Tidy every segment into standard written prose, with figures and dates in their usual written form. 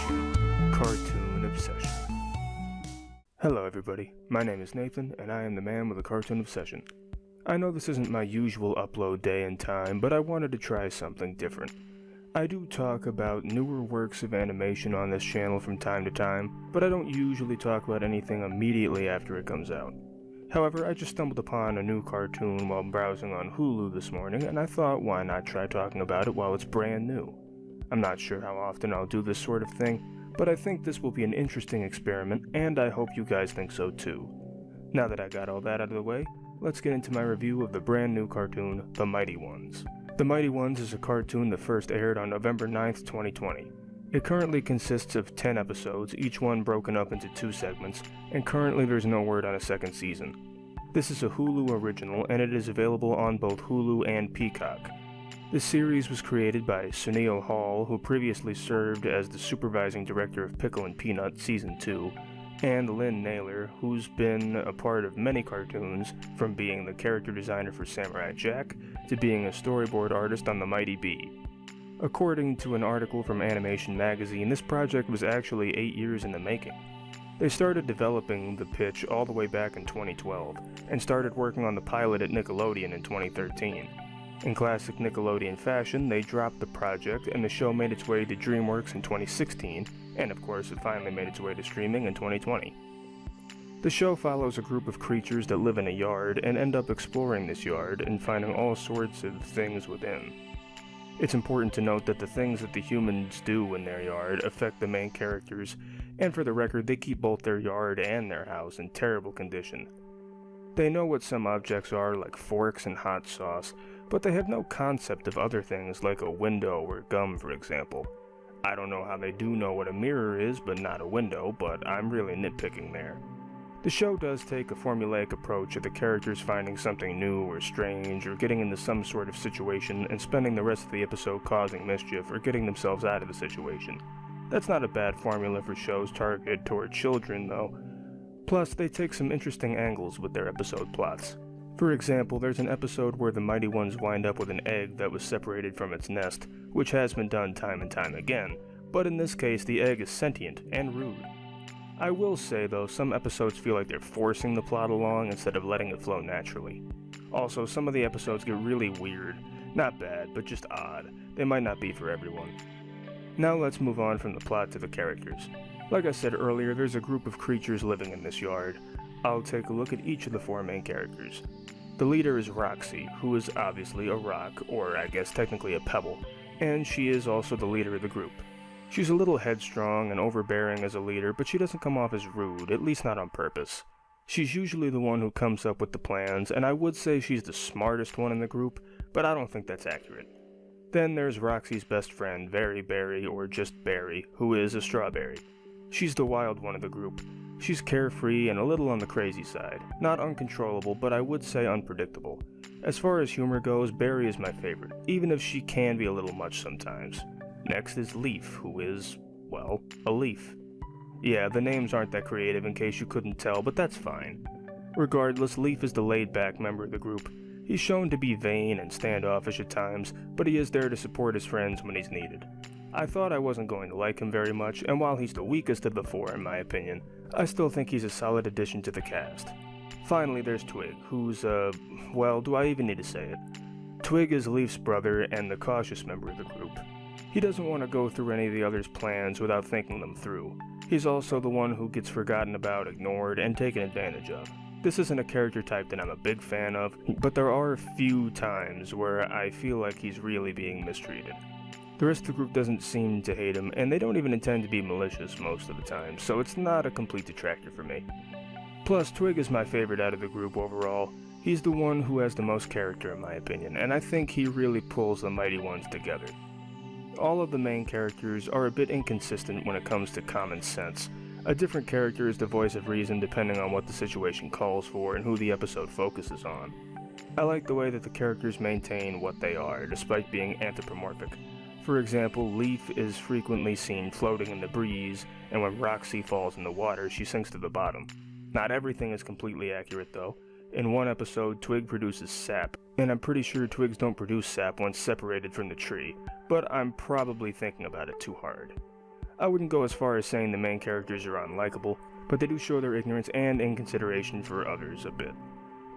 Cartoon Obsession. Hello everybody, my name is Nathan, and I am the man with a cartoon obsession. I know this isn't my usual upload day and time, but I wanted to try something different. I do talk about newer works of animation on this channel from time to time, but I don't usually talk about anything immediately after it comes out. However, I just stumbled upon a new cartoon while browsing on Hulu this morning, and I thought why not try talking about it while it's brand new. I'm not sure how often I'll do this sort of thing, but I think this will be an interesting experiment, and I hope you guys think so too. Now that I got all that out of the way, let's get into my review of the brand new cartoon, The Mighty Ones. The Mighty Ones is a cartoon that first aired on November 9th, 2020. It currently consists of 10 episodes, each one broken up into 2 segments, and currently there's no word on a second season. This is a Hulu original, and it is available on both Hulu and Peacock. The series was created by Sunil Hall, who previously served as the supervising director of Pickle and Peanut Season 2, and Lynn Naylor, who's been a part of many cartoons, from being the character designer for Samurai Jack to being a storyboard artist on The Mighty Bee. According to an article from Animation Magazine, this project was actually 8 years in the making. They started developing the pitch all the way back in 2012, and started working on the pilot at Nickelodeon in 2013. In classic Nickelodeon fashion, they dropped the project, and the show made its way to DreamWorks in 2016, and of course it finally made its way to streaming in 2020. The show follows a group of creatures that live in a yard and end up exploring this yard and finding all sorts of things within. It's important to note that the things that the humans do in their yard affect the main characters, and for the record, they keep both their yard and their house in terrible condition. They know what some objects are, like forks and hot sauce, but they have no concept of other things like a window or gum, for example. I don't know how they do know what a mirror is, but not a window, but I'm really nitpicking there. The show does take a formulaic approach of the characters finding something new or strange, or getting into some sort of situation and spending the rest of the episode causing mischief or getting themselves out of the situation. That's not a bad formula for shows targeted toward children, though. Plus, they take some interesting angles with their episode plots. For example, there's an episode where the Mighty Ones wind up with an egg that was separated from its nest, which has been done time and time again, but in this case the egg is sentient and rude. I will say though, some episodes feel like they're forcing the plot along instead of letting it flow naturally. Also, some of the episodes get really weird. Not bad, but just odd. They might not be for everyone. Now let's move on from the plot to the characters. Like I said earlier, there's a group of creatures living in this yard. I'll take a look at each of the 4 main characters. The leader is Roxy, who is obviously a rock, or I guess technically a pebble, and she is also the leader of the group. She's a little headstrong and overbearing as a leader, but she doesn't come off as rude, at least not on purpose. She's usually the one who comes up with the plans, and I would say she's the smartest one in the group, but I don't think that's accurate. Then there's Roxy's best friend, Very Berry, or just Berry, who is a strawberry. She's the wild one of the group. She's carefree and a little on the crazy side. Not uncontrollable, but I would say unpredictable. As far as humor goes, Berry is my favorite, even if she can be a little much sometimes. Next is Leaf, who is, well, a leaf. Yeah, the names aren't that creative in case you couldn't tell, but that's fine. Regardless, Leaf is the laid-back member of the group. He's shown to be vain and standoffish at times, but he is there to support his friends when he's needed. I thought I wasn't going to like him very much, and while he's the weakest of the 4 in my opinion, I still think he's a solid addition to the cast. Finally, there's Twig, who's, well, do I even need to say it? Twig is Leaf's brother and the cautious member of the group. He doesn't want to go through any of the others' plans without thinking them through. He's also the one who gets forgotten about, ignored, and taken advantage of. This isn't a character type that I'm a big fan of, but there are a few times where I feel like he's really being mistreated. The rest of the group doesn't seem to hate him, and they don't even intend to be malicious most of the time, so it's not a complete detractor for me. Plus, Twig is my favorite out of the group overall. He's the one who has the most character in my opinion, and I think he really pulls the Mighty Ones together. All of the main characters are a bit inconsistent when it comes to common sense. A different character is the voice of reason depending on what the situation calls for and who the episode focuses on. I like the way that the characters maintain what they are, despite being anthropomorphic. For example, Leaf is frequently seen floating in the breeze, and when Roxy falls in the water, she sinks to the bottom. Not everything is completely accurate though. In one episode, Twig produces sap, and I'm pretty sure twigs don't produce sap once separated from the tree, but I'm probably thinking about it too hard. I wouldn't go as far as saying the main characters are unlikable, but they do show their ignorance and inconsideration for others a bit.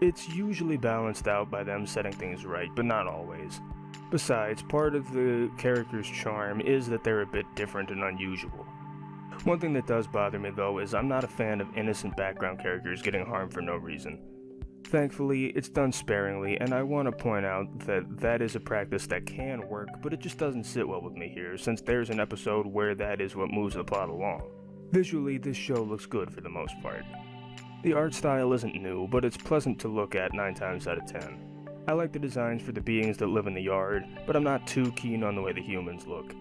It's usually balanced out by them setting things right, but not always. Besides, part of the character's charm is that they're a bit different and unusual. One thing that does bother me though is I'm not a fan of innocent background characters getting harmed for no reason. Thankfully, it's done sparingly, and I want to point out that that is a practice that can work, but it just doesn't sit well with me here, since there's an episode where that is what moves the plot along. Visually, this show looks good for the most part. The art style isn't new, but it's pleasant to look at 9 times out of 10. I like the designs for the beings that live in the yard, but I'm not too keen on the way the humans look.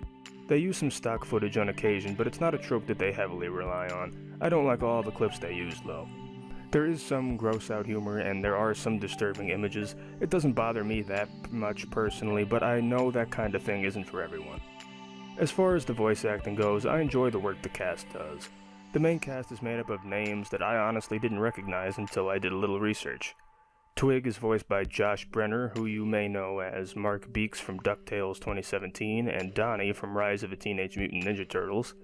They use some stock footage on occasion, but it's not a trope that they heavily rely on. I don't like all the clips they use though. There is some gross out humor and there are some disturbing images. It doesn't bother me that much personally, but I know that kind of thing isn't for everyone. As far as the voice acting goes, I enjoy the work the cast does. The main cast is made up of names that I honestly didn't recognize until I did a little research. Twig is voiced by Josh Brenner, who you may know as Mark Beeks from DuckTales 2017 and Donnie from Rise of the Teenage Mutant Ninja Turtles.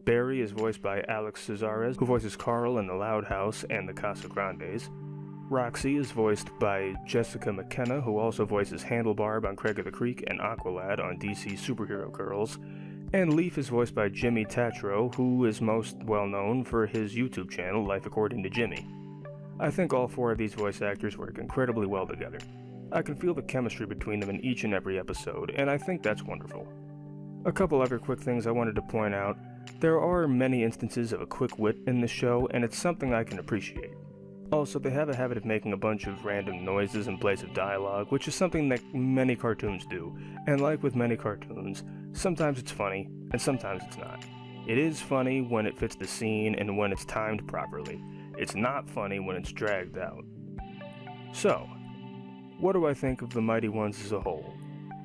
Barry is voiced by Alex Cesares, who voices Carl in The Loud House and The Casa Grandes. Roxy is voiced by Jessica McKenna, who also voices Handlebarb on Craig of the Creek and Aqualad on DC Superhero Girls. And Leaf is voiced by Jimmy Tatro, who is most well known for his YouTube channel, Life According to Jimmy. I think all 4 of these voice actors work incredibly well together. I can feel the chemistry between them in each and every episode, and I think that's wonderful. A couple other quick things I wanted to point out. There are many instances of a quick wit in the show, and it's something I can appreciate. Also, they have a habit of making a bunch of random noises in place of dialogue, which is something that many cartoons do, and like with many cartoons, sometimes it's funny, and sometimes it's not. It is funny when it fits the scene and when it's timed properly. It's not funny when it's dragged out. So, what do I think of The Mighty Ones as a whole?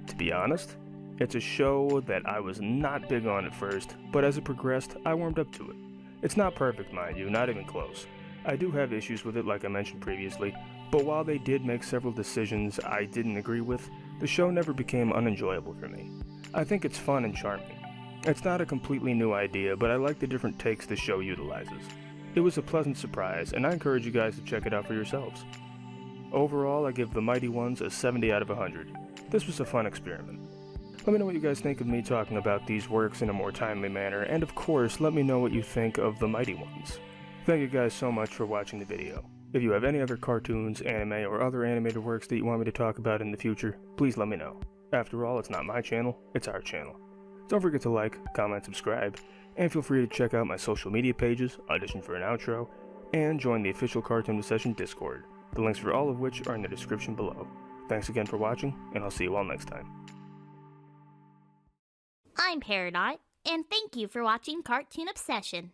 To be honest, it's a show that I was not big on at first, but as it progressed, I warmed up to it. It's not perfect, mind you, not even close. I do have issues with it like I mentioned previously, but while they did make several decisions I didn't agree with, the show never became unenjoyable for me. I think it's fun and charming. It's not a completely new idea, but I like the different takes the show utilizes. It was a pleasant surprise, and I encourage you guys to check it out for yourselves. Overall, I give The Mighty Ones a 70 out of 100. This was a fun experiment. Let me know what you guys think of me talking about these works in a more timely manner, and of course, let me know what you think of The Mighty Ones. Thank you guys so much for watching the video. If you have any other cartoons, anime, or other animated works that you want me to talk about in the future, please let me know. After all, it's not my channel, it's our channel. Don't forget to like, comment, subscribe, and feel free to check out my social media pages, audition for an outro, and join the official Cartoon Obsession Discord, the links for all of which are in the description below. Thanks again for watching, and I'll see you all next time. I'm Paradise, and thank you for watching Cartoon Obsession.